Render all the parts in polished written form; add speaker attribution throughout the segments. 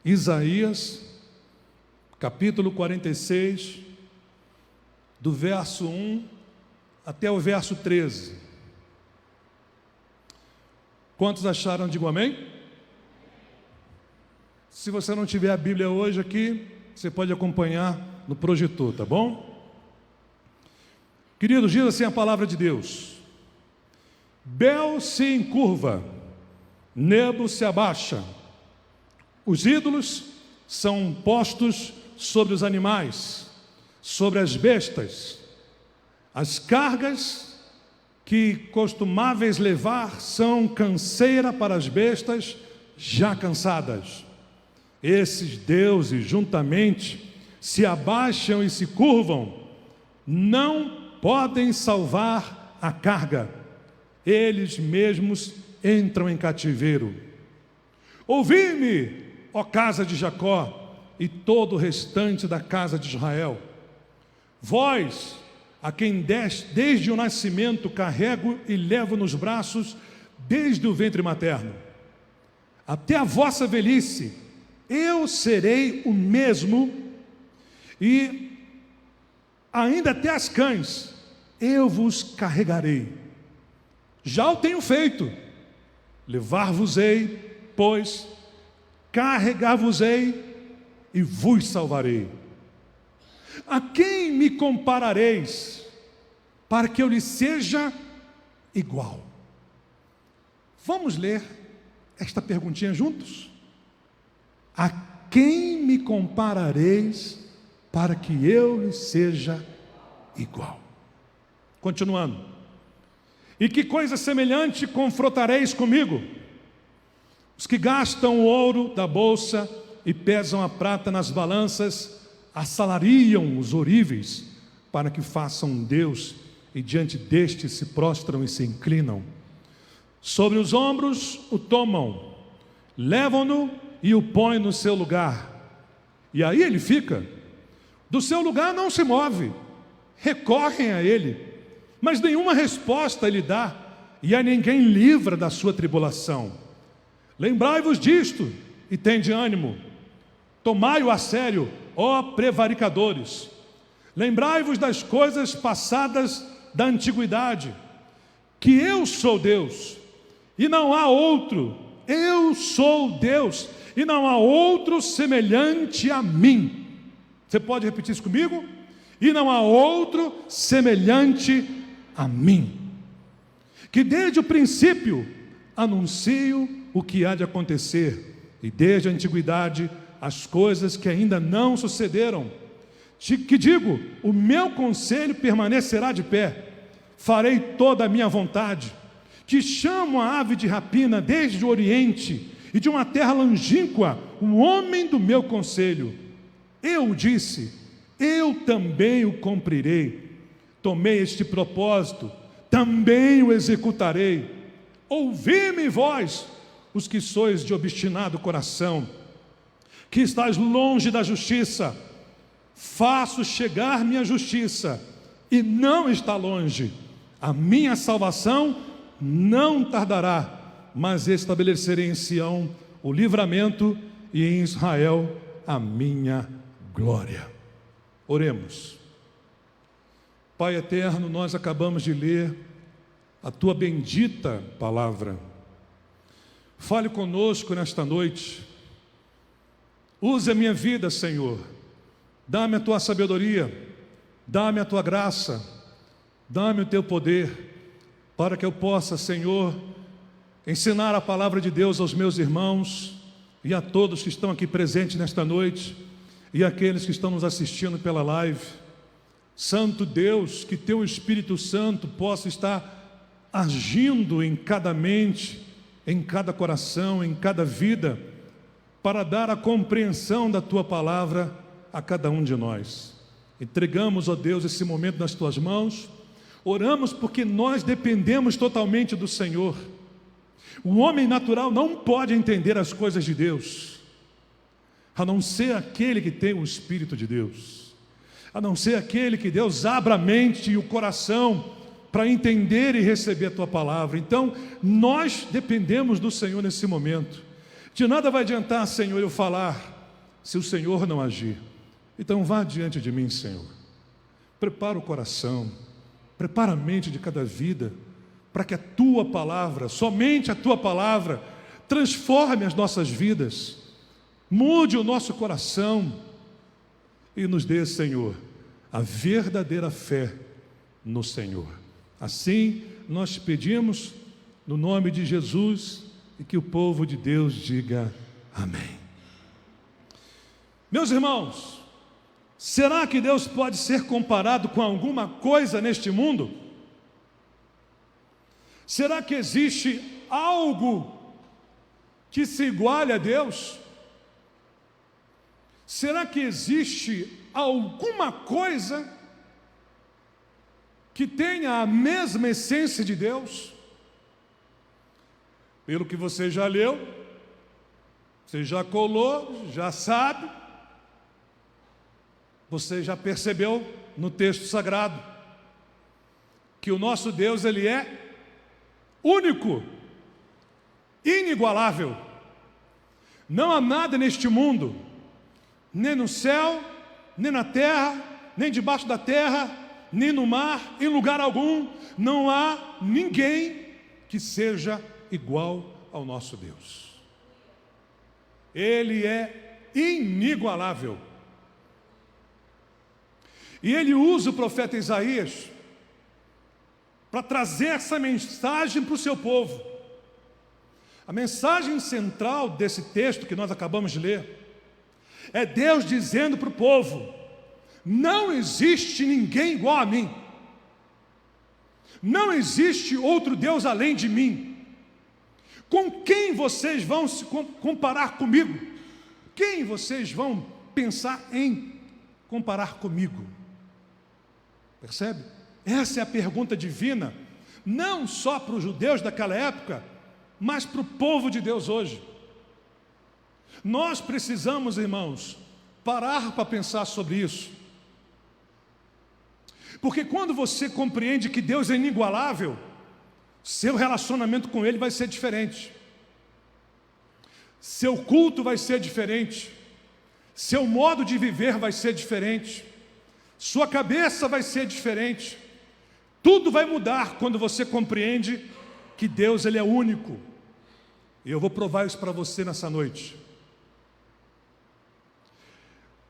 Speaker 1: Isaías, capítulo 46, do verso 1 até o verso 13. Quantos acharam? Digam amém. Se você não tiver a Bíblia hoje aqui, você pode acompanhar no projetor, tá bom? Queridos, diz assim a palavra de Deus: Bel se encurva, Nebo se abaixa, os ídolos são postos sobre os animais, sobre as bestas. As cargas que costumáveis levar são canseira para as bestas já cansadas. Esses deuses juntamente se abaixam e se curvam, não podem salvar a carga. Eles mesmos entram em cativeiro. Ouvi-me, ó casa de Jacó, e todo o restante da casa de Israel. Vós, a quem desde o nascimento carrego e levo nos braços, desde o ventre materno, até a vossa velhice, eu serei o mesmo, e ainda até as cães, eu vos carregarei. Já o tenho feito, levar-vos-ei, pois carregar-vos-ei e vos salvarei. A quem me comparareis, para que eu lhe seja igual? Vamos ler esta perguntinha juntos? A quem me comparareis, para que eu lhe seja igual? Continuando. E que coisa semelhante confrontareis comigo? Os que gastam o ouro da bolsa e pesam a prata nas balanças, assalariam os oríveis para que façam um Deus, e diante deste se prostram e se inclinam. Sobre os ombros o tomam, levam-no e o põem no seu lugar. E aí ele fica, do seu lugar não se move. Recorrem a ele, mas nenhuma resposta ele dá, e a ninguém livra da sua tribulação. Lembrai-vos disto e tende ânimo. Tomai-o a sério, ó prevaricadores. Lembrai-vos das coisas passadas da antiguidade, que eu sou Deus, e não há outro. Eu sou Deus, e não há outro semelhante a mim. Você pode repetir isso comigo? E não há outro semelhante a mim, que desde o princípio anuncio o que há de acontecer, e desde a antiguidade as coisas que ainda não sucederam. Que digo, o meu conselho permanecerá de pé, farei toda a minha vontade. Que chamo a ave de rapina desde o oriente, e de uma terra longínqua, o homem do meu conselho. Eu o disse, eu também o cumprirei. Tomei este propósito, também o executarei. Ouvi-me, vós, os que sois de obstinado coração, que estáis longe da justiça. Faço chegar minha justiça, e não está longe. A minha salvação não tardará, mas estabelecerei em Sião o livramento, e em Israel a minha glória. Oremos. Pai eterno, nós acabamos de ler a tua bendita palavra. Fale conosco nesta noite. Use a minha vida, Senhor. Dá-me a tua sabedoria, dá-me a tua graça, dá-me o teu poder, para que eu possa, Senhor, ensinar a palavra de Deus aos meus irmãos e a todos que estão aqui presentes nesta noite, e aqueles que estão nos assistindo pela live. Santo Deus, que teu Espírito Santo possa estar agindo em cada mente, em cada coração, em cada vida, para dar a compreensão da tua palavra a cada um de nós. Entregamos, ó Deus, esse momento nas tuas mãos. Oramos porque nós dependemos totalmente do Senhor. O homem natural não pode entender as coisas de Deus, a não ser aquele que tem o Espírito de Deus, a não ser aquele que Deus abra a mente e o coração para entender e receber a tua palavra. Então, nós dependemos do Senhor nesse momento. De nada vai adiantar, Senhor, eu falar se o Senhor não agir. Então vá diante de mim, Senhor. Prepara o coração, prepara a mente de cada vida, para que a Tua palavra, somente a Tua palavra, transforme as nossas vidas, mude o nosso coração e nos dê, Senhor, a verdadeira fé no Senhor. Assim nós te pedimos, no nome de Jesus, e que o povo de Deus diga amém. Meus irmãos, será que Deus pode ser comparado com alguma coisa neste mundo? Será que existe algo que se iguale a Deus? Será que existe alguma coisa que tenha a mesma essência de Deus? Pelo que você já leu, você já colou, já sabe, você já percebeu no texto sagrado que o nosso Deus, Ele é único, inigualável. Não há nada neste mundo, nem no céu, nem na terra, nem debaixo da terra, nem no mar, em lugar algum, não há ninguém que seja igual ao nosso Deus. Ele é inigualável. E ele usa o profeta Isaías para trazer essa mensagem para o seu povo. A mensagem central desse texto que nós acabamos de ler é Deus dizendo para o povo: não existe ninguém igual a mim. Não existe outro Deus além de mim. Com quem vocês vão se comparar comigo? Quem vocês vão pensar em comparar comigo? Percebe? Essa é a pergunta divina, não só para os judeus daquela época, mas para o povo de Deus hoje. Nós precisamos, irmãos, parar para pensar sobre isso. Porque quando você compreende que Deus é inigualável, seu relacionamento com Ele vai ser diferente. Seu culto vai ser diferente. Seu modo de viver vai ser diferente. Sua cabeça vai ser diferente. Tudo vai mudar quando você compreende que Deus, Ele é único. E eu vou provar isso para você nessa noite.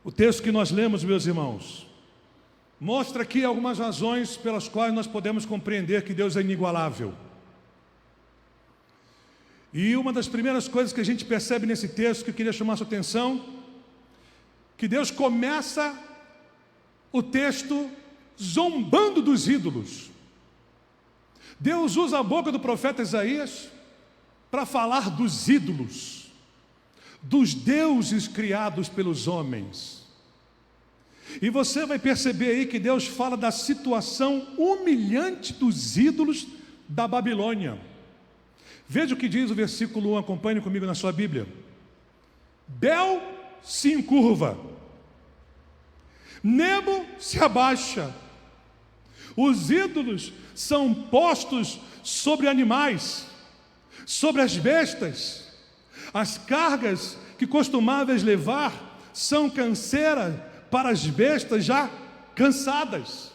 Speaker 1: O texto que nós lemos, meus irmãos, mostra aqui algumas razões pelas quais nós podemos compreender que Deus é inigualável. E uma das primeiras coisas que a gente percebe nesse texto, que eu queria chamar a sua atenção, que Deus começa o texto zombando dos ídolos. Deus usa a boca do profeta Isaías para falar dos ídolos, dos deuses criados pelos homens. E você vai perceber aí que Deus fala da situação humilhante dos ídolos da Babilônia. Veja o que diz o versículo 1, acompanhe comigo na sua Bíblia. Bel se encurva, Nebo se abaixa. Os ídolos são postos sobre animais, sobre as bestas. As cargas que costumávamos levar são canseira para as bestas já cansadas.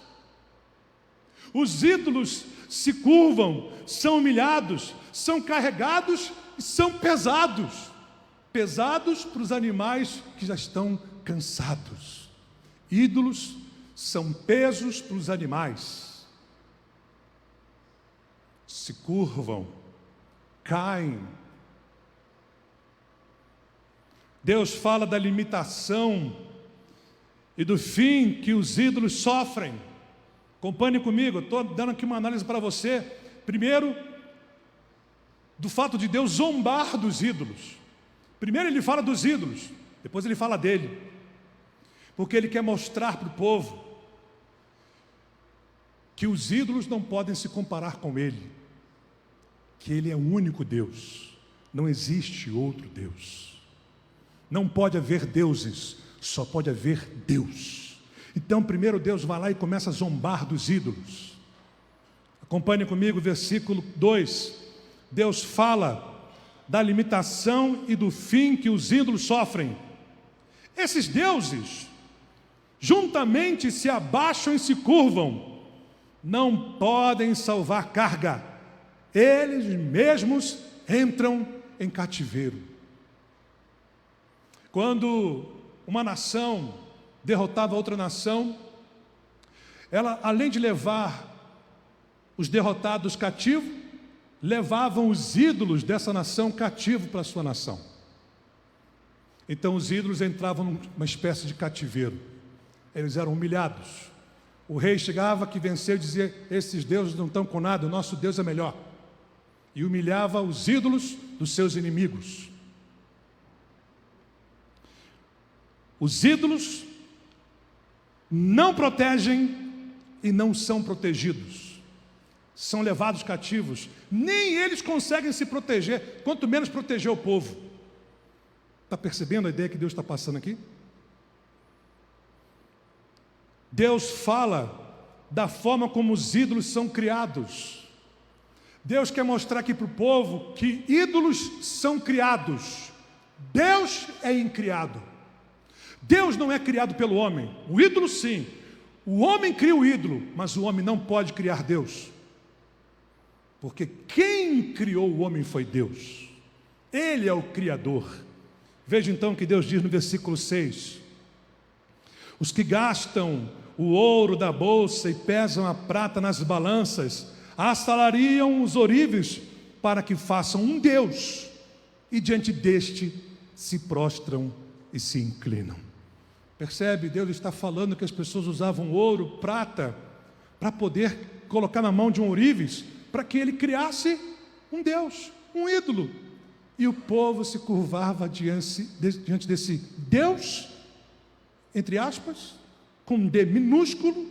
Speaker 1: Os ídolos se curvam, são humilhados, são carregados e são pesados. Pesados para os animais que já estão cansados. Ídolos são pesos para os animais. Se curvam, caem. Deus fala da limitação e do fim que os ídolos sofrem. Acompanhe comigo, estou dando aqui uma análise para você. Primeiro, do fato de Deus zombar dos ídolos. Primeiro ele fala dos ídolos, depois ele fala dele. Porque ele quer mostrar para o povo que os ídolos não podem se comparar com ele. Que ele é o único Deus. Não existe outro Deus. Não pode haver deuses, só pode haver Deus. Então primeiro Deus vai lá e começa a zombar dos ídolos. Acompanhe comigo o versículo 2. Deus fala da limitação e do fim que os ídolos sofrem. Esses deuses juntamente se abaixam e se curvam, não podem salvar carga, eles mesmos entram em cativeiro. Quando uma nação derrotava outra nação, ela, além de levar os derrotados cativos, levavam os ídolos dessa nação cativo para a sua nação. Então os ídolos entravam numa espécie de cativeiro. Eles eram humilhados. O rei chegava que venceu e dizia: esses deuses não estão com nada, o nosso Deus é melhor. E humilhava os ídolos dos seus inimigos. Os ídolos não protegem e não são protegidos. São levados cativos. Nem eles conseguem se proteger, quanto menos proteger o povo. Está percebendo a ideia que Deus está passando aqui? Deus fala da forma como os ídolos são criados. Deus quer mostrar aqui para o povo que ídolos são criados. Deus é incriado. Deus não é criado pelo homem. O ídolo sim. O homem cria o ídolo, mas o homem não pode criar Deus. Porque quem criou o homem foi Deus. Ele é o Criador. Veja então o que Deus diz no versículo 6. Os que gastam o ouro da bolsa e pesam a prata nas balanças, assalariam os ourives para que façam um Deus, e diante deste se prostram e se inclinam. Percebe? Deus está falando que as pessoas usavam ouro, prata, para poder colocar na mão de um ourives, para que ele criasse um Deus, um ídolo. E o povo se curvava diante desse Deus, entre aspas, com um D minúsculo,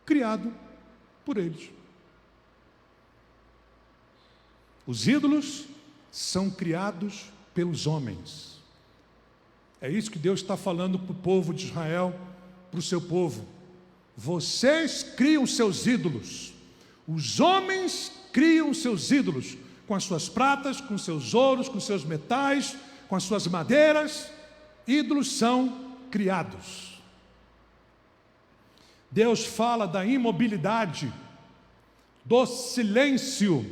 Speaker 1: criado por eles. Os ídolos são criados pelos homens. É isso que Deus está falando para o povo de Israel, para o seu povo. Vocês criam seus ídolos. Os homens criam seus ídolos, com as suas pratas, com seus ouros, com seus metais, com as suas madeiras. Ídolos são criados. Deus fala da imobilidade, do silêncio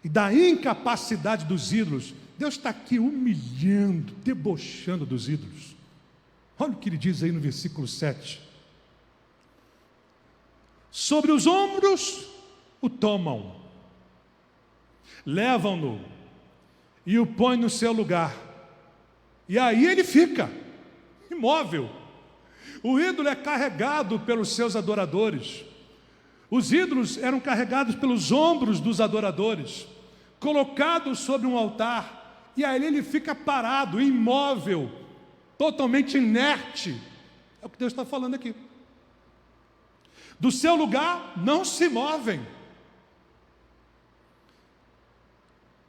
Speaker 1: e da incapacidade dos ídolos. Deus está aqui humilhando, debochando dos ídolos. Olha o que ele diz aí no versículo 7. Sobre os ombros o tomam, levam-no e o põem no seu lugar. E aí ele fica imóvel. O ídolo é carregado pelos seus adoradores. Os ídolos eram carregados pelos ombros dos adoradores, colocados sobre um altar. E aí ele fica parado, imóvel, totalmente inerte. É o que Deus está falando aqui. Do seu lugar não se movem.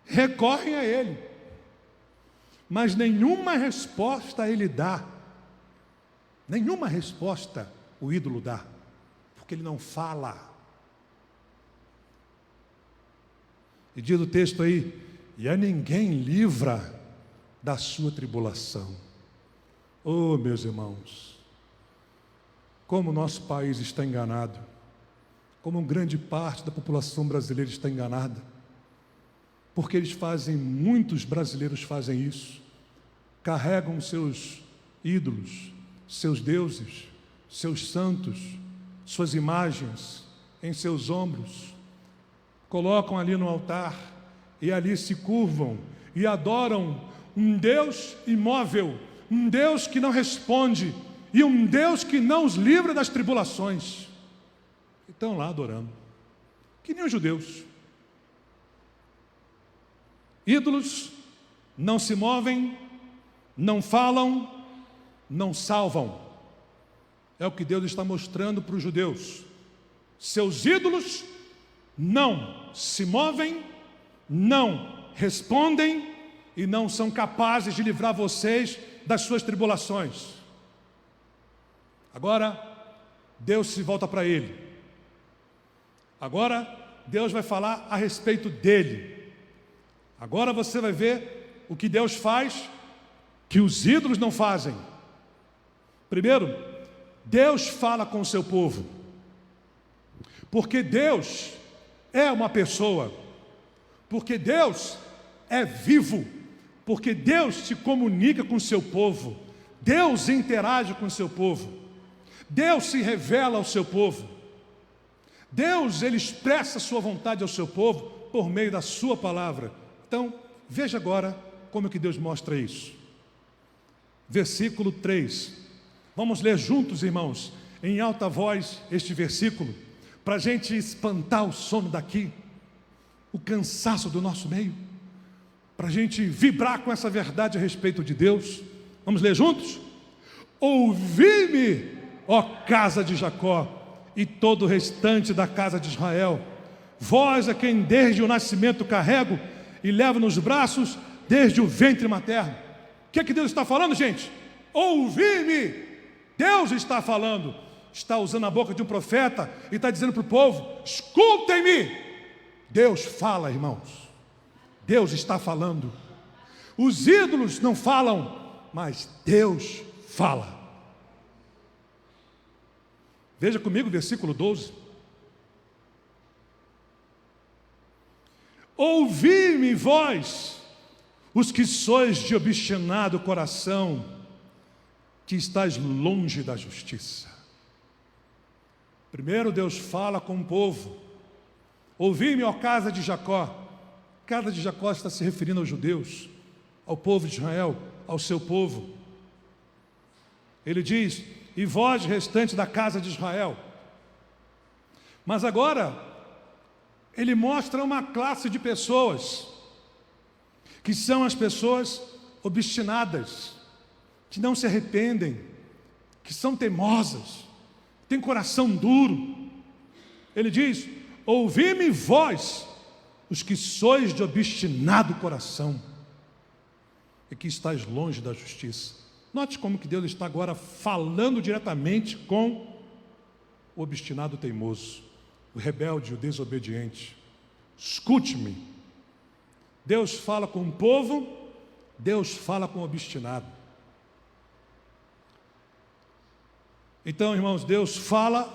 Speaker 1: Recorrem a ele, mas nenhuma resposta ele dá. Nenhuma resposta o ídolo dá, porque ele não fala. E diz o texto aí: e a ninguém livra da sua tribulação. Oh, meus irmãos, como o nosso país está enganado, como grande parte da população brasileira está enganada, porque muitos brasileiros fazem isso, carregam seus ídolos, seus deuses, seus santos, suas imagens em seus ombros, colocam ali no altar e ali se curvam e adoram um Deus imóvel, um Deus que não responde e um Deus que não os livra das tribulações. E estão lá adorando, que nem os judeus. Ídolos não se movem, não falam, não salvam. É o que Deus está mostrando para os judeus. Seus ídolos não se movem, não respondem e não são capazes de livrar vocês das suas tribulações. Agora, Deus se volta para ele. Agora, Deus vai falar a respeito dele. Agora você vai ver o que Deus faz, que os ídolos não fazem. Primeiro, Deus fala com o seu povo, porque Deus é uma pessoa, porque Deus é vivo, porque Deus se comunica com o seu povo, Deus interage com o seu povo, Deus se revela ao seu povo, Deus, Ele expressa a sua vontade ao seu povo por meio da sua palavra. Então, veja agora como que Deus mostra isso. Versículo 3. Vamos ler juntos, irmãos, em alta voz este versículo, para a gente espantar o sono daqui, o cansaço do nosso meio, para a gente vibrar com essa verdade a respeito de Deus. Vamos ler juntos? Ouvi-me, ó casa de Jacó, e todo o restante da casa de Israel, vós a quem desde o nascimento carrego e levo nos braços desde o ventre materno. O que é que Deus está falando, gente? Ouvi-me. Deus está falando, está usando a boca de um profeta e está dizendo para o povo: escutem-me. Deus fala, irmãos. Deus está falando. Os ídolos não falam, mas Deus fala. Veja comigo o versículo 12. Ouvi-me, vós, os que sois de obstinado coração, que estáis longe da justiça. Primeiro Deus fala com o povo. Ouvi-me, ó casa de Jacó. Casa de Jacó está se referindo aos judeus, ao povo de Israel, ao seu povo. Ele diz: e vós, restante da casa de Israel. Mas agora, ele mostra uma classe de pessoas, que são as pessoas obstinadas, que não se arrependem, que são teimosas, têm coração duro. Ele diz: ouvi-me vós, os que sois de obstinado coração, e que estáis longe da justiça. Note como que Deus está agora falando diretamente com o obstinado teimoso, o rebelde, o desobediente. Escute-me. Deus fala com o povo, Deus fala com o obstinado. Então, irmãos, Deus fala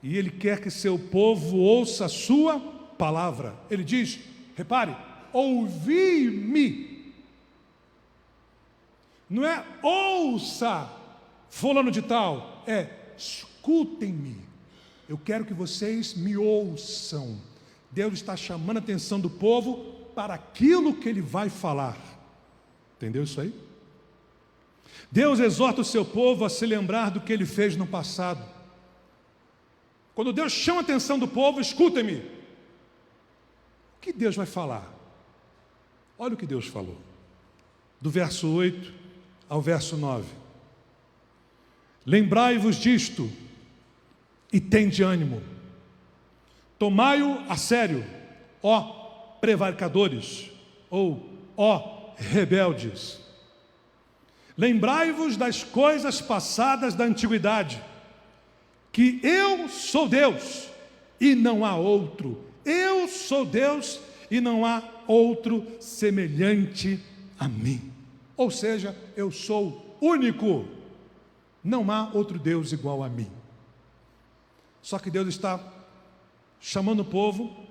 Speaker 1: e Ele quer que seu povo ouça a sua palavra. Ele diz, repare, ouvi-me. Não é ouça fulano de tal, é escutem-me. Eu quero que vocês me ouçam. Deus está chamando a atenção do povo para aquilo que Ele vai falar. Entendeu isso aí? Deus exorta o seu povo a se lembrar do que Ele fez no passado. Quando Deus chama a atenção do povo, escutem-me. O que Deus vai falar? Olha o que Deus falou. Do verso 8 ao verso 9. Lembrai-vos disto e tende ânimo. Tomai-o a sério, ó prevaricadores, ou ó rebeldes. Lembrai-vos das coisas passadas da antiguidade, que eu sou Deus e não há outro. Eu sou Deus e não há outro semelhante a mim. Ou seja, eu sou único, não há outro Deus igual a mim. Só que Deus está chamando o povo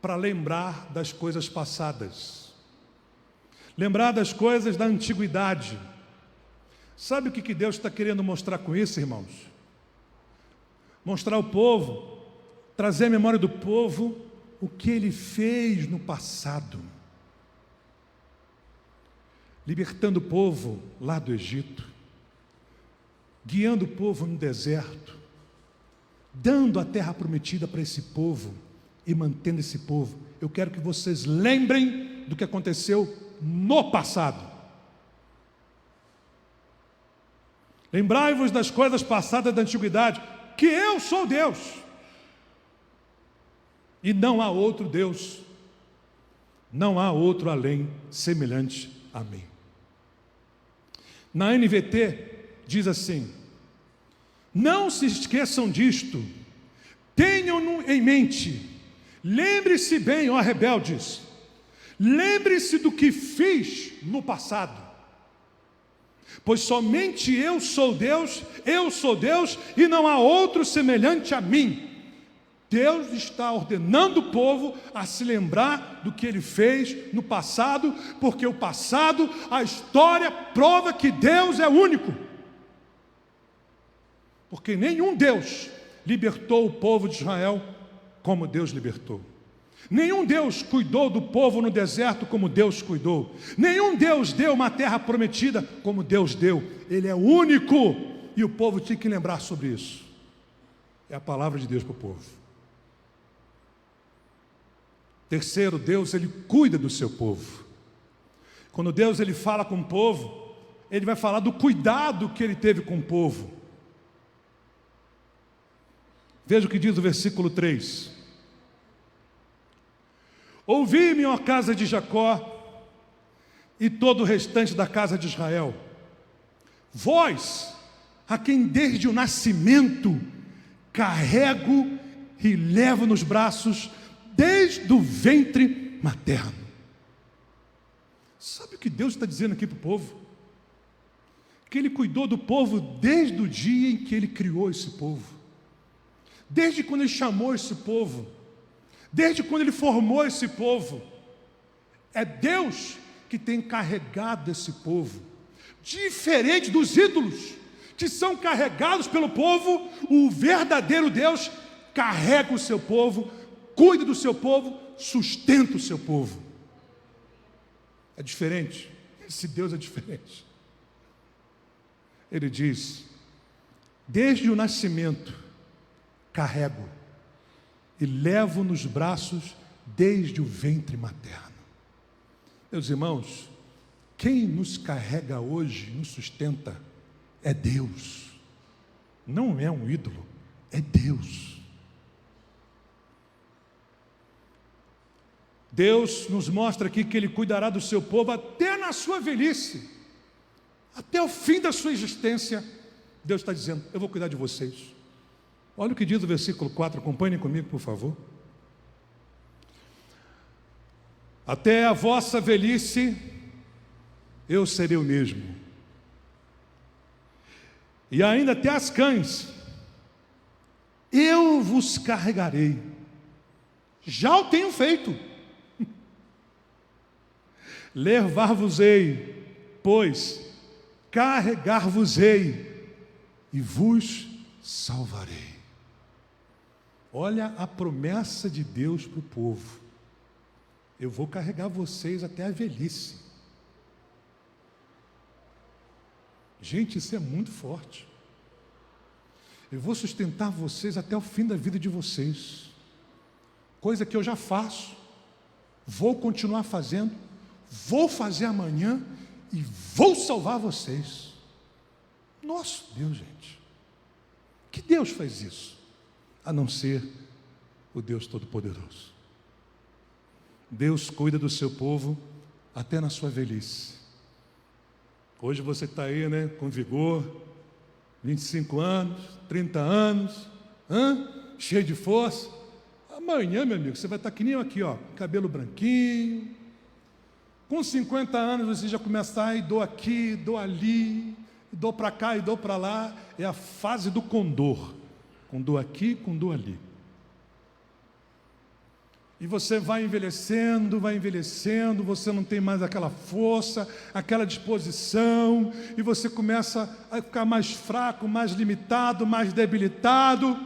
Speaker 1: para lembrar das coisas passadas, lembrar das coisas da antiguidade. Sabe o que Deus está querendo mostrar com isso, irmãos? Mostrar ao povo, trazer à memória do povo o que Ele fez no passado, libertando o povo lá do Egito, guiando o povo no deserto, dando a terra prometida para esse povo e mantendo esse povo. Eu quero que vocês lembrem do que aconteceu no passado. Lembrai-vos das coisas passadas da antiguidade, que eu sou Deus e não há outro Deus, não há outro além semelhante a mim. Na NVT diz assim: não se esqueçam disto, tenham-no em mente, lembre-se bem, ó rebeldes, lembre-se do que fiz no passado. Pois somente eu sou Deus e não há outro semelhante a mim. Deus está ordenando o povo a se lembrar do que ele fez no passado, porque o passado, a história prova que Deus é único. Porque nenhum Deus libertou o povo de Israel como Deus libertou. Nenhum Deus cuidou do povo no deserto como Deus cuidou. Nenhum Deus deu uma terra prometida como Deus deu. Ele é único e o povo tinha que lembrar sobre isso. É a palavra de Deus para o povo. Terceiro, Deus ele cuida do seu povo. Quando Deus ele fala com o povo, ele vai falar do cuidado que ele teve com o povo. Veja o que diz o versículo 3. Ouvi-me, ó casa de Jacó, e todo o restante da casa de Israel, vós, a quem desde o nascimento carrego e levo nos braços, desde o ventre materno. Sabe o que Deus está dizendo aqui para o povo? Que Ele cuidou do povo desde o dia em que Ele criou esse povo, desde quando Ele chamou esse povo, desde quando Ele formou esse povo. É Deus que tem carregado esse povo, diferente dos ídolos que são carregados pelo povo. O verdadeiro Deus carrega o seu povo, cuida do seu povo, sustenta o seu povo. É diferente. Esse Deus é diferente. Ele diz: desde o nascimento carrego e levo nos braços desde o ventre materno. Meus irmãos, quem nos carrega hoje, nos sustenta, é Deus. Não é um ídolo, é Deus. Deus nos mostra aqui que Ele cuidará do seu povo até na sua velhice, até o fim da sua existência. Deus está dizendo: eu vou cuidar de vocês. Olha o que diz o versículo 4, acompanhem comigo, por favor. Até a vossa velhice, eu serei o mesmo. E ainda até as cães, eu vos carregarei. Já o tenho feito. Levar-vos-ei, pois carregar-vos-ei e vos salvarei. Olha a promessa de Deus para o povo: eu vou carregar vocês até a velhice. Gente, isso é muito forte. Eu vou sustentar vocês até o fim da vida de vocês, coisa que eu já faço, vou continuar fazendo, vou fazer amanhã e vou salvar vocês. Nosso Deus, gente, que Deus faz isso, a não ser o Deus Todo-Poderoso? Deus cuida do seu povo até na sua velhice. Hoje você está aí, né, com vigor, 25 anos, 30 anos, cheio de força. Amanhã, meu amigo, você vai estar que nem eu aqui, ó, cabelo branquinho. Com 50 anos você já começa a ir, dou aqui, dou ali, dou para cá e dou para lá. É a fase do condor, com dor aqui, com dor ali. E você vai envelhecendo, você não tem mais aquela força, aquela disposição, e você começa a ficar mais fraco, mais limitado, mais debilitado,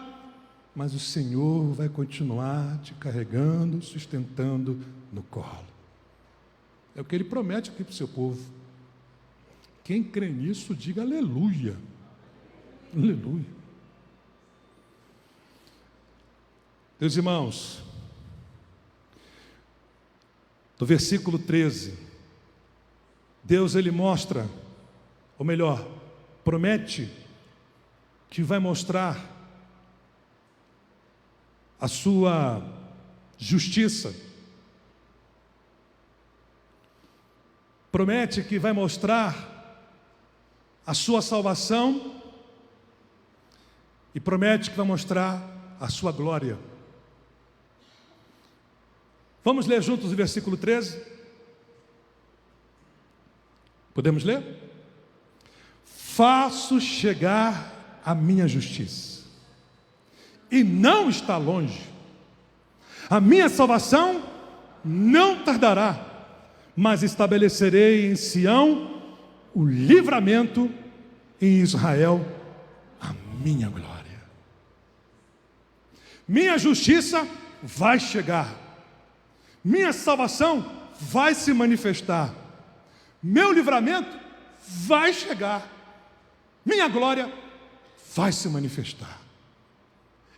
Speaker 1: mas o Senhor vai continuar te carregando, sustentando no colo. É o que Ele promete aqui para o seu povo. Quem crê nisso, diga aleluia. Aleluia. Meus irmãos, no versículo 13, Deus ele mostra, ou melhor, promete que vai mostrar a sua justiça. Promete que vai mostrar a sua salvação e promete que vai mostrar a sua glória. Vamos ler juntos o versículo 13? Podemos ler? faço chegar a minha justiça, e não está longe. A minha salvação não tardará, mas estabelecerei em Sião o livramento, em Israel a minha glória. Minha justiça vai chegar, minha salvação vai se manifestar, meu livramento vai chegar, minha glória vai se manifestar.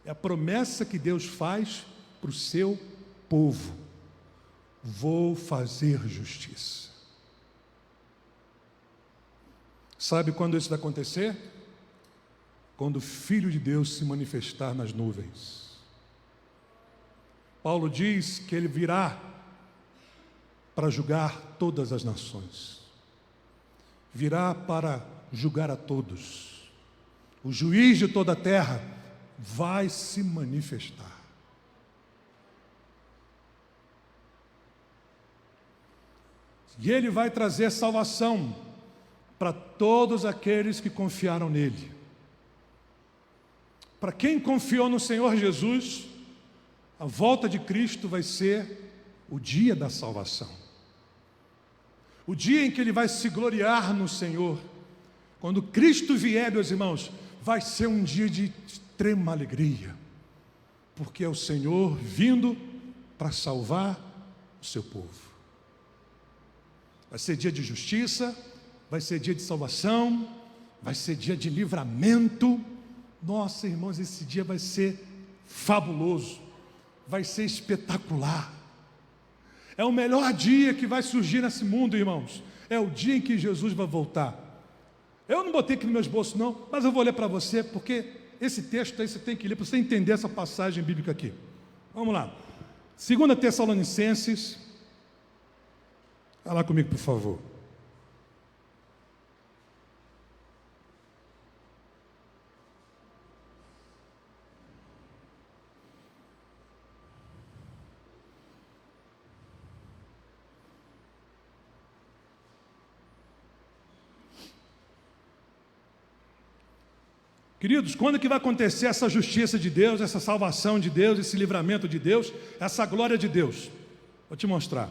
Speaker 1: É a promessa que Deus faz para o seu povo: vou fazer justiça. Sabe quando isso vai acontecer? Quando o Filho de Deus se manifestar nas nuvens. Paulo diz que ele virá para julgar todas as nações, virá para julgar a todos. O juiz de toda a terra vai se manifestar. E ele vai trazer salvação para todos aqueles que confiaram nele. Para quem confiou no Senhor Jesus, a volta de Cristo vai ser o dia da salvação. O dia em que ele vai se gloriar no Senhor. Quando Cristo vier, meus irmãos, vai ser um dia de extrema alegria, porque é o Senhor vindo para salvar o seu povo. Vai ser dia de justiça, vai ser dia de salvação, vai ser dia de livramento. Nossa, irmãos, esse dia vai ser fabuloso, vai ser espetacular. É o melhor dia que vai surgir nesse mundo, irmãos. É o dia em que Jesus vai voltar. Eu não botei aqui nos meus bolsos não, mas eu vou ler para você, porque esse texto aí você tem que ler para você entender essa passagem bíblica aqui. Vamos lá. 2 Tessalonicenses, vai lá comigo, por favor. Queridos, quando é que vai acontecer essa justiça de Deus, essa salvação de Deus, esse livramento de Deus, essa glória de Deus? Vou te mostrar.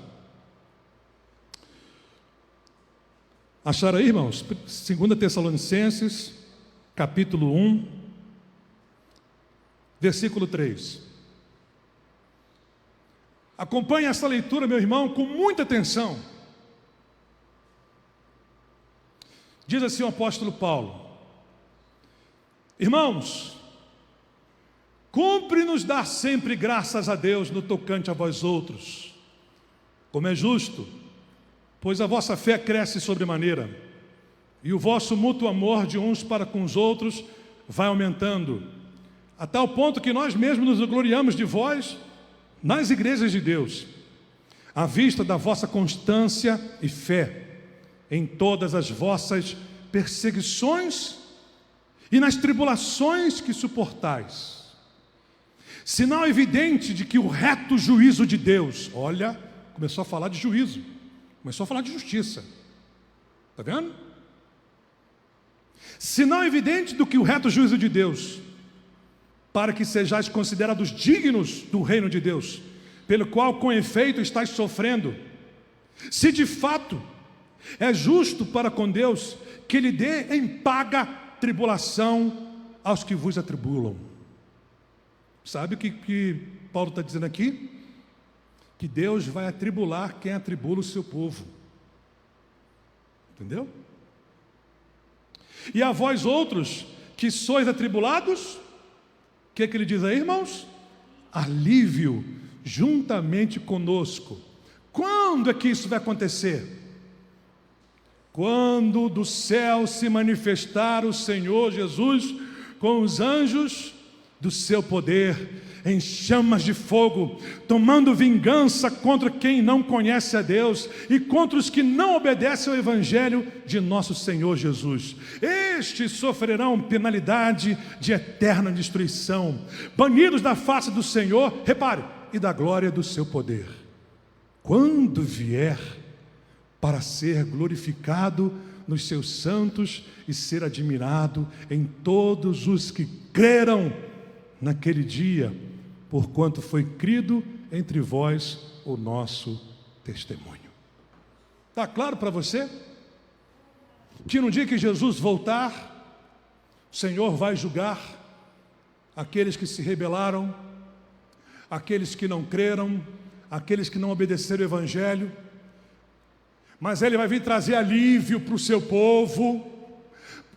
Speaker 1: Acharam aí, irmãos? 2 Tessalonicenses, capítulo 1, versículo 3. Acompanhe essa leitura, meu irmão, com muita atenção. Diz assim o apóstolo Paulo: irmãos, cumpre-nos dar sempre graças a Deus no tocante a vós outros, como é justo, pois a vossa fé cresce sobremaneira, e o vosso mútuo amor de uns para com os outros vai aumentando, a tal ponto que nós mesmos nos gloriamos de vós nas igrejas de Deus, à vista da vossa constância e fé, em todas as vossas perseguições e nas tribulações que suportais. Sinal evidente de que o reto juízo de Deus, olha, começou a falar de juízo, começou a falar de justiça, está vendo? Sinal evidente do que o reto juízo de Deus, para que sejais considerados dignos do reino de Deus, pelo qual com efeito estáis sofrendo, se de fato é justo para com Deus que lhe dê em paga tribulação aos que vos atribulam. Sabe o que Paulo está dizendo aqui? Que Deus vai atribular quem atribula o seu povo. Entendeu? E a vós outros que sois atribulados, o que ele diz aí, irmãos? Alívio juntamente conosco. Quando é que isso vai acontecer? Quando do céu se manifestar o Senhor Jesus com os anjos do seu poder, em chamas de fogo, tomando vingança contra quem não conhece a Deus e contra os que não obedecem ao Evangelho de nosso Senhor Jesus. Estes sofrerão penalidade de eterna destruição, banidos da face do Senhor, repare, e da glória do seu poder, quando vier para ser glorificado nos seus santos e ser admirado em todos os que creram naquele dia, porquanto foi crido entre vós o nosso testemunho. Está claro para você? Que no dia que Jesus voltar, o Senhor vai julgar aqueles que se rebelaram, aqueles que não creram, aqueles que não obedeceram o Evangelho, mas Ele vai vir trazer alívio para o seu povo,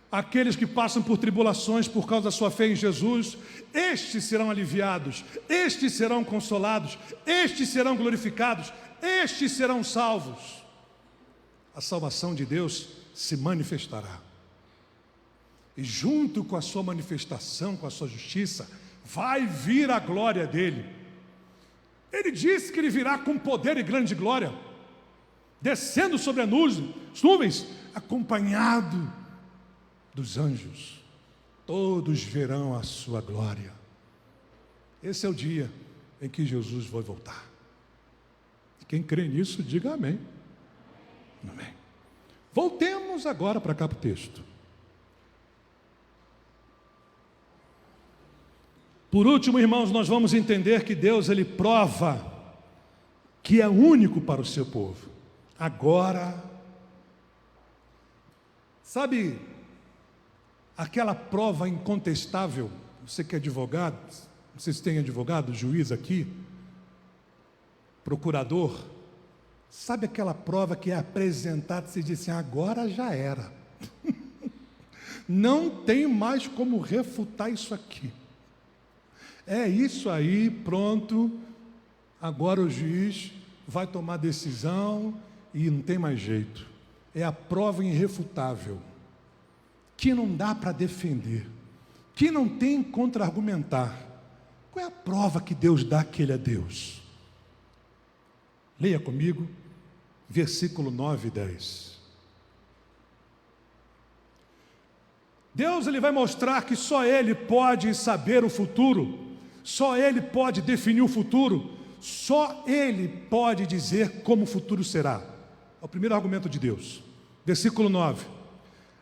Speaker 1: aqueles que passam por tribulações por causa da sua fé em Jesus. Estes serão aliviados, estes serão consolados, estes serão glorificados, estes serão salvos. A salvação de Deus se manifestará, e junto com a sua manifestação, com a sua justiça, vai vir a glória dele. Ele disse que ele virá com poder e grande glória, descendo sobre as nuvens, acompanhado dos anjos. Todos verão a sua glória. Esse é o dia em que Jesus vai voltar. Quem crê nisso, diga amém. Amém. Voltemos agora para cá para o texto. Por último, irmãos, nós vamos entender que Deus, Ele prova que é único para o seu povo. Agora, sabe aquela prova incontestável? Você que é advogado, vocês têm advogado, juiz aqui, procurador, sabe aquela prova que é apresentada e você diz assim, agora já era. Não tem mais como refutar isso aqui. É isso aí, pronto, agora o juiz vai tomar decisão e não tem mais jeito. É a prova irrefutável, que não dá para defender, que não tem contra-argumentar. Qual é a prova que Deus dá que Ele é Deus? Leia comigo, versículo 9 e 10. Deus, Ele vai mostrar que só Ele pode saber o futuro, só Ele pode definir o futuro, só Ele pode dizer como o futuro será. É o primeiro argumento de Deus. Versículo 9.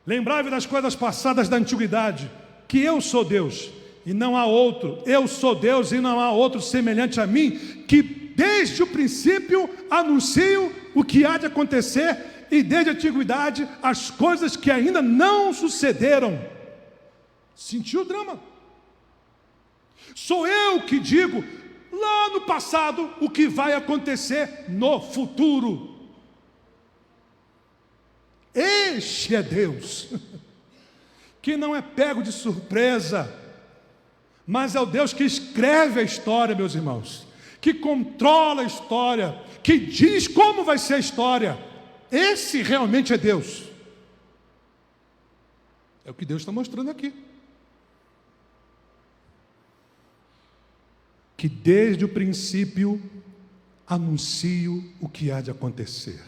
Speaker 1: Lembrai-vos das coisas passadas da antiguidade, que eu sou Deus e não há outro, eu sou Deus e não há outro semelhante a mim, que desde o princípio anuncio o que há de acontecer, e desde a antiguidade as coisas que ainda não sucederam. Sentiu o drama? Sou eu que digo lá no passado o que vai acontecer no futuro. Este é Deus, que não é pego de surpresa, mas é o Deus que escreve a história, meus irmãos, que controla a história, que diz como vai ser a história. Esse realmente é Deus. É o que Deus está mostrando aqui. Que desde o princípio anuncio o que há de acontecer.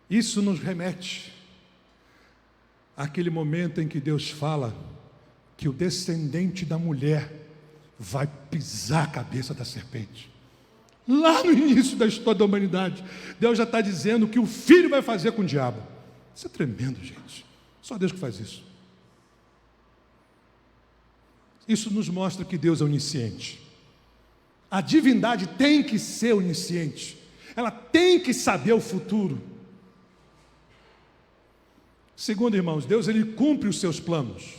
Speaker 1: Isso nos remete àquele momento em que Deus fala que o descendente da mulher vai pisar a cabeça da serpente. Lá no início da história da humanidade, Deus já está dizendo o que o filho vai fazer com o diabo. Isso é tremendo, gente. Só Deus que faz isso. Isso nos mostra que Deus é onisciente. A divindade tem que ser onisciente. Ela tem que saber o futuro. Segundo, irmãos, Deus, Ele cumpre os seus planos.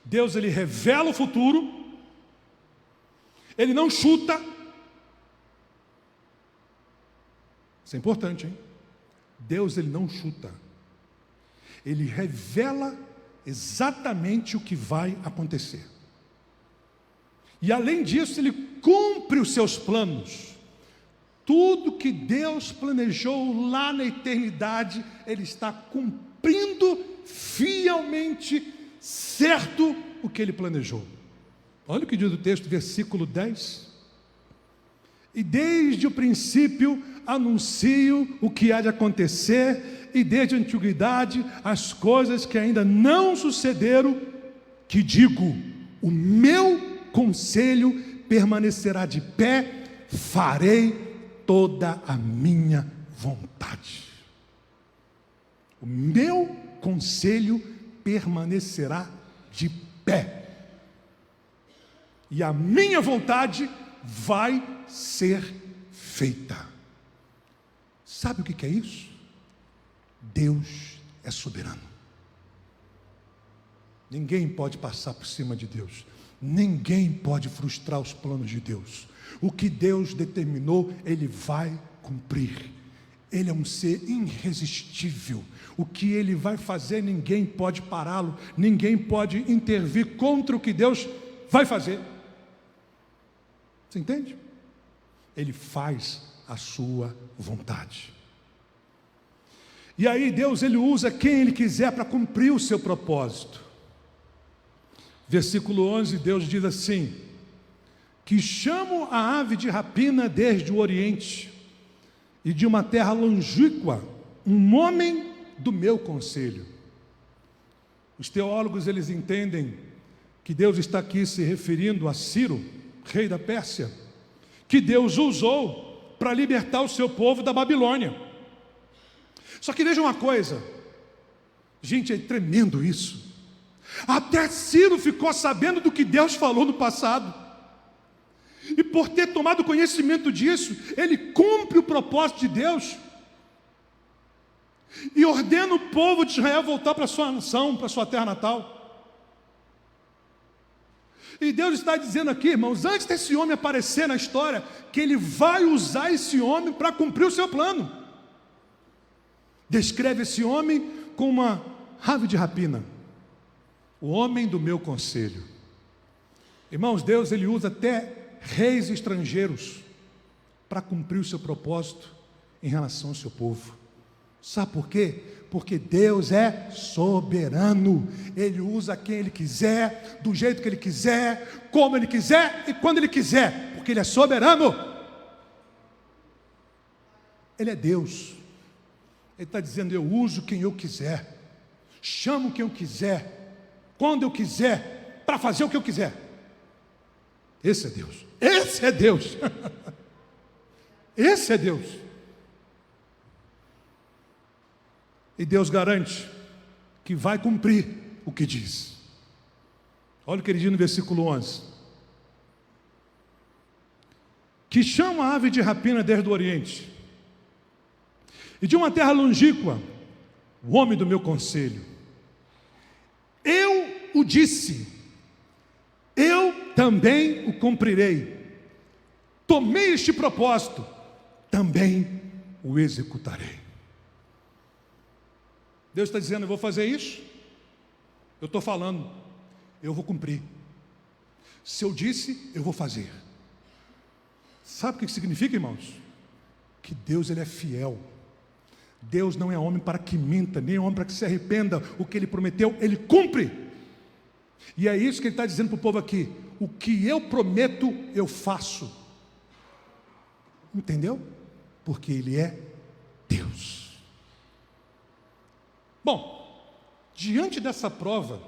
Speaker 1: Deus, Ele revela o futuro. Ele não chuta. Isso é importante, hein? Deus, Ele não chuta. Ele revela exatamente o que vai acontecer. E além disso, Ele cumpre os seus planos. Tudo que Deus planejou lá na eternidade, Ele está cumprindo fielmente, certo, o que Ele planejou. Olha o que diz o texto, versículo 10. E desde o princípio anuncio o que há de acontecer, e desde a antiguidade as coisas que ainda não sucederam, que digo, o meu conselho permanecerá de pé, farei toda a minha vontade. o meu conselho permanecerá de pé, e a minha vontade vai ser feita. Sabe o que é isso? Deus é soberano. Ninguém pode passar por cima de Deus. Ninguém pode frustrar os planos de Deus. O que Deus determinou, Ele vai cumprir. Ele é um ser irresistível. O que Ele vai fazer, ninguém pode pará-lo. Ninguém pode intervir contra o que Deus vai fazer. Você entende? Ele faz a sua vontade. E aí Deus, Ele usa quem Ele quiser para cumprir o seu propósito. Versículo 11, Deus diz assim: que chamo a ave de rapina desde o Oriente, e de uma terra longínqua, um homem do meu conselho. Os teólogos, eles entendem que Deus está aqui se referindo a Ciro, rei da Pérsia, que Deus usou para libertar o seu povo da Babilônia. Só que veja uma coisa, gente, é tremendo isso. Até Ciro ficou sabendo do que Deus falou no passado, e por ter tomado conhecimento disso, ele cumpre o propósito de Deus, e ordena o povo de Israel voltar para a sua nação, para a sua terra natal. E Deus está dizendo aqui, irmãos, antes desse homem aparecer na história, que Ele vai usar esse homem para cumprir o seu plano. Descreve esse homem como uma ave de rapina, o homem do meu conselho. Irmãos, Deus, Ele usa até reis estrangeiros para cumprir o seu propósito em relação ao seu povo. Sabe por quê? Porque Deus é soberano. Ele usa quem Ele quiser, do jeito que Ele quiser, como Ele quiser e quando Ele quiser, porque Ele é soberano. Ele é Deus. Ele está dizendo: eu uso quem eu quiser, chamo quem eu quiser, quando eu quiser, para fazer o que eu quiser. Esse é Deus. Esse é Deus. Esse é Deus. E Deus garante que vai cumprir o que diz. Olha o que ele diz no versículo 11: que chama a ave de rapina desde o Oriente, e de uma terra longínqua, o homem do meu conselho. Eu o disse, eu também o cumprirei. Tomei este propósito, também o executarei. Deus está dizendo: eu vou fazer isso, eu estou falando, eu vou cumprir. Se eu disse, eu vou fazer. Sabe o que significa, irmãos? Que Deus, Ele é fiel. Deus não é homem para que minta, nem homem para que se arrependa. O que Ele prometeu, Ele cumpre. E é isso que Ele está dizendo para o povo aqui: o que eu prometo, eu faço. Entendeu? Porque Ele é Deus. Bom, diante dessa prova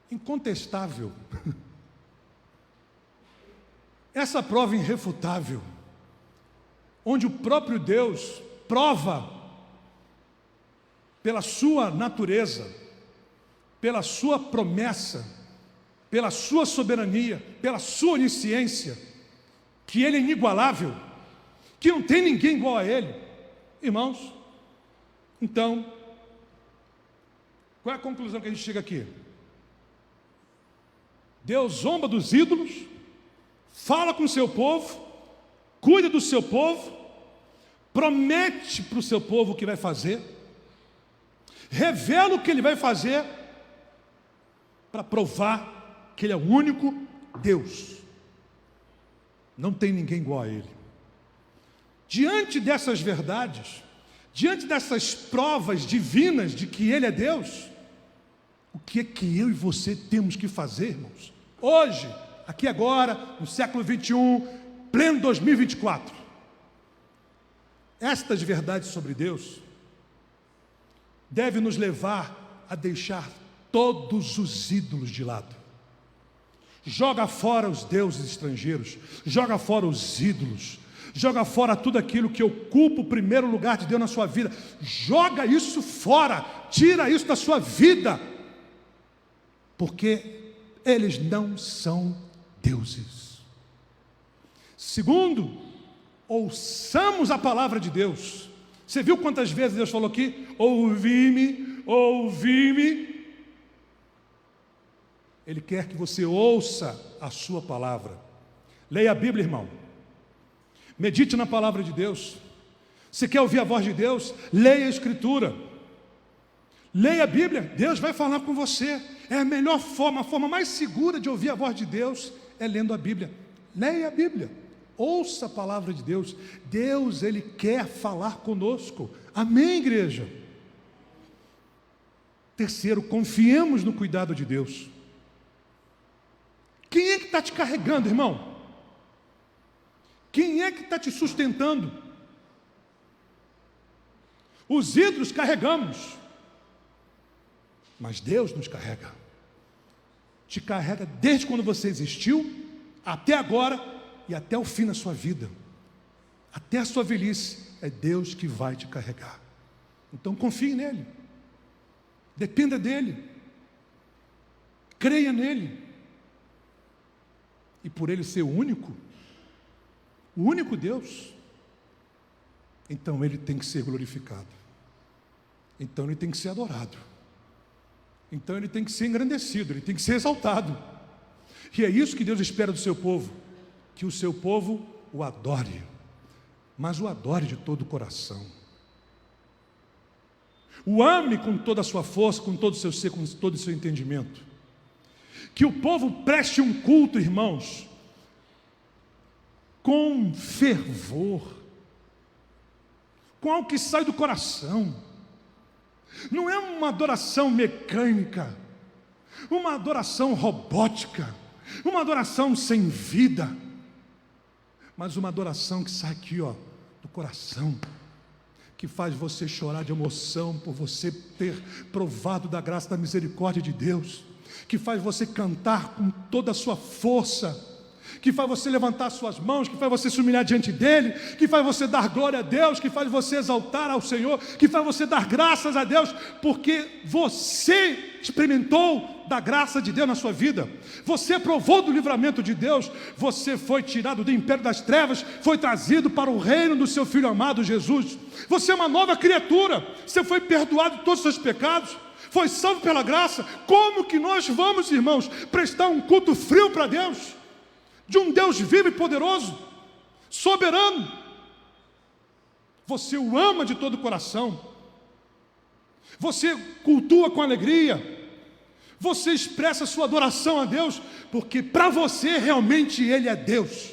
Speaker 1: incontestável, essa prova irrefutável, onde o próprio Deus prova pela sua natureza, pela sua promessa, pela sua soberania, pela sua onisciência, que Ele é inigualável, que não tem ninguém igual a Ele. Irmãos, então, qual é a conclusão que a gente chega aqui? Deus zomba dos ídolos, fala com o seu povo, cuida do seu povo, promete para o seu povo o que vai fazer, revela o que Ele vai fazer, para provar que Ele é o único Deus. Não tem ninguém igual a Ele. Diante dessas verdades, diante dessas provas divinas de que Ele é Deus, o que é que eu e você temos que fazer, irmãos? Hoje, aqui agora, no século 21, pleno 2024. Estas verdades sobre Deus devem nos levar a deixar todos os ídolos de lado. Joga fora os deuses estrangeiros, joga fora os ídolos, Joga fora tudo aquilo que ocupa o primeiro lugar de Deus na sua vida. Joga isso fora, tira isso da sua vida, porque eles não são deuses. Segundo, ouçamos a palavra de Deus. Você viu quantas vezes Deus falou aqui? Ouvi-me, ouvi-me. Ele quer que você ouça a sua palavra. Leia a Bíblia, irmão. Medite na palavra de Deus. Se quer ouvir a voz de Deus, leia a Escritura. Leia a Bíblia, Deus vai falar com você. É a melhor forma, a forma mais segura de ouvir a voz de Deus é lendo a Bíblia. Leia a Bíblia, ouça a palavra de Deus. Deus, Ele quer falar conosco. Amém, igreja? Terceiro, confiemos no cuidado de Deus. Quem é que está te carregando, irmão? Quem é que está te sustentando? Os ídolos carregamos, mas Deus nos carrega. Te carrega desde quando você existiu, até agora e até o fim da sua vida. Até a sua velhice, é Deus que vai te carregar. Então confie nele, dependa dele, creia nele. E por ele ser o único Deus, então ele tem que ser glorificado, então ele tem que ser adorado, então ele tem que ser engrandecido, ele tem que ser exaltado. E é isso que Deus espera do seu povo, que o seu povo o adore, mas o adore de todo o coração, o ame com toda a sua força, com todo o seu ser, com todo o seu entendimento. Que o povo preste um culto, irmãos, com fervor, com algo que sai do coração. Não é uma adoração mecânica, uma adoração robótica, uma adoração sem vida, mas uma adoração que sai aqui, ó, do coração, que faz você chorar de emoção por você ter provado da graça, da misericórdia de Deus, que faz você cantar com toda a sua força, que faz você levantar suas mãos, que faz você se humilhar diante dEle, que faz você dar glória a Deus, que faz você exaltar ao Senhor, que faz você dar graças a Deus, porque você experimentou da graça de Deus na sua vida, você provou do livramento de Deus, você foi tirado do império das trevas, foi trazido para o reino do seu Filho amado Jesus, você é uma nova criatura, você foi perdoado de todos os seus pecados, foi salvo pela graça. Como que nós vamos, irmãos, prestar um culto frio para Deus? De um Deus vivo e poderoso, soberano. Você o ama de todo o coração, você cultua com alegria, você expressa sua adoração a Deus, porque para você realmente Ele é Deus.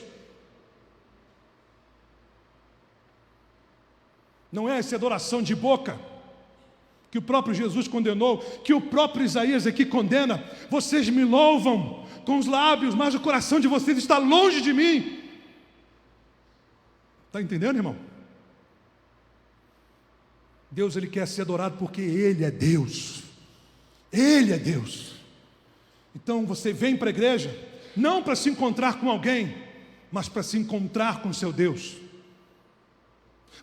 Speaker 1: Não é essa adoração de boca, que o próprio Jesus condenou, que o próprio Isaías aqui condena. Vocês me louvam com os lábios, mas o coração de vocês está longe de mim. Está entendendo, irmão? Deus, Ele quer ser adorado porque Ele é Deus. Ele é Deus. Então você vem para a igreja, não para se encontrar com alguém, mas para se encontrar com o seu Deus.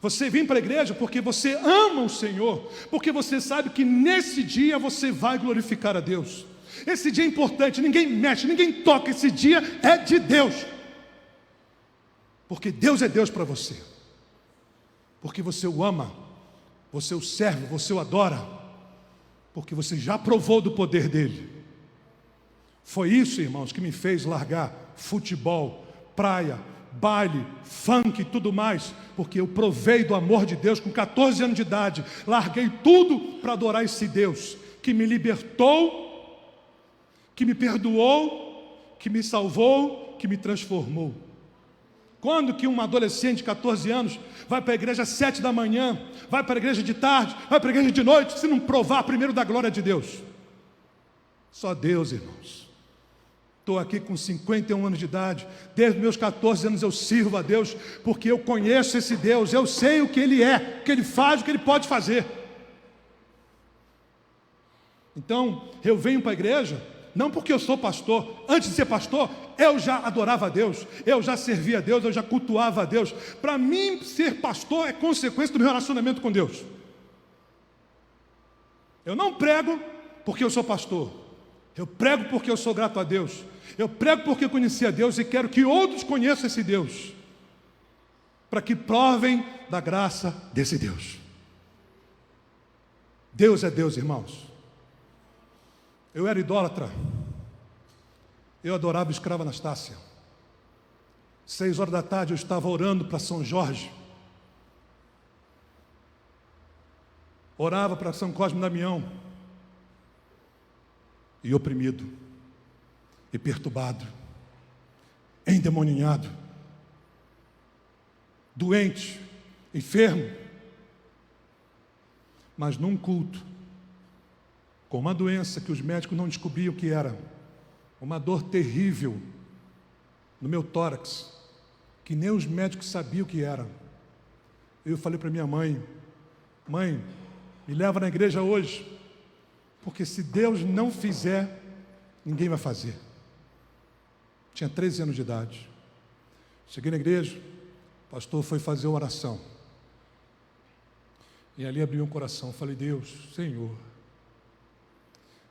Speaker 1: Você vem para a igreja porque você ama o Senhor, porque você sabe que nesse dia você vai glorificar a Deus. Esse dia é importante, ninguém mexe, ninguém toca, esse dia é de Deus, porque Deus é Deus para você, porque você o ama, você o serve, você o adora, porque você já provou do poder dele. Foi isso, irmãos, que me fez largar futebol, praia, baile, funk e tudo mais, porque eu provei do amor de Deus com 14 anos de idade, larguei tudo para adorar esse Deus, que me libertou, que me perdoou, que me salvou, que me transformou. Quando que um adolescente de 14 anos vai para a igreja às 7 da manhã, vai para a igreja de tarde, vai para a igreja de noite, se não provar primeiro da glória de Deus? Só Deus, irmãos. Estou aqui com 51 anos de idade, desde meus 14 anos eu sirvo a Deus, porque eu conheço esse Deus, eu sei o que Ele é, o que Ele faz, o que Ele pode fazer. Então, eu venho para a igreja, não porque eu sou pastor. Antes de ser pastor, eu já adorava a Deus, eu já servia a Deus, eu já cultuava a Deus. Para mim, ser pastor é consequência do meu relacionamento com Deus. Eu não prego porque eu sou pastor, eu prego porque eu sou grato a Deus, eu prego porque eu conheci a Deus e quero que outros conheçam esse Deus, para que provem da graça desse Deus. Deus é Deus, irmãos. Eu era idólatra, eu adorava a escrava Anastácia. 6 horas da tarde eu estava orando para São Jorge, orava para São Cosme e Damião, e oprimido, e perturbado, endemoninhado, doente, enfermo, mas num culto, com uma doença que os médicos não descobriam o que era, uma dor terrível no meu tórax, que nem os médicos sabiam o que era. Eu falei para minha mãe: mãe, me leva na igreja hoje, porque se Deus não fizer, ninguém vai fazer. Tinha 13 anos de idade. Cheguei na igreja, o pastor foi fazer uma oração. E ali abri um coração, falei: Deus, Senhor,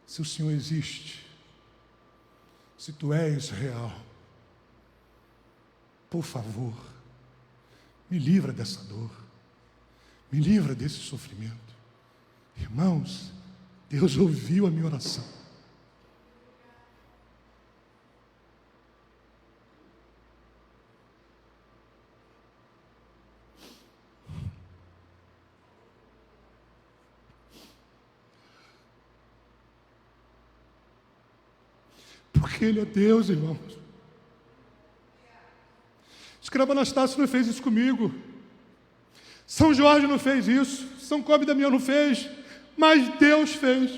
Speaker 1: se o Senhor existe, se Tu és real, por favor, me livra dessa dor, me livra desse sofrimento. Irmãos, Deus ouviu a minha oração. Porque Ele é Deus, irmãos. Escrava Anastácio não fez isso comigo. São Jorge não fez isso. São Cosme e Damião não fez. Mas Deus fez.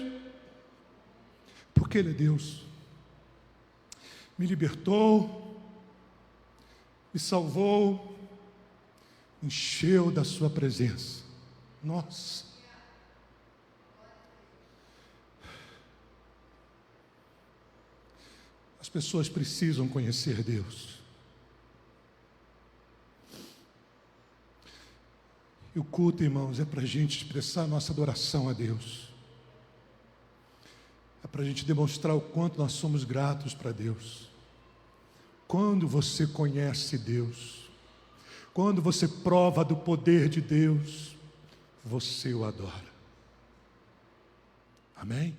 Speaker 1: Porque Ele é Deus. Me libertou, me salvou, me encheu da Sua presença. Nossa. As pessoas precisam conhecer Deus. E o culto, irmãos, é para a gente expressar nossa adoração a Deus. É para a gente demonstrar o quanto nós somos gratos para Deus. Quando você conhece Deus, quando você prova do poder de Deus, você o adora. Amém?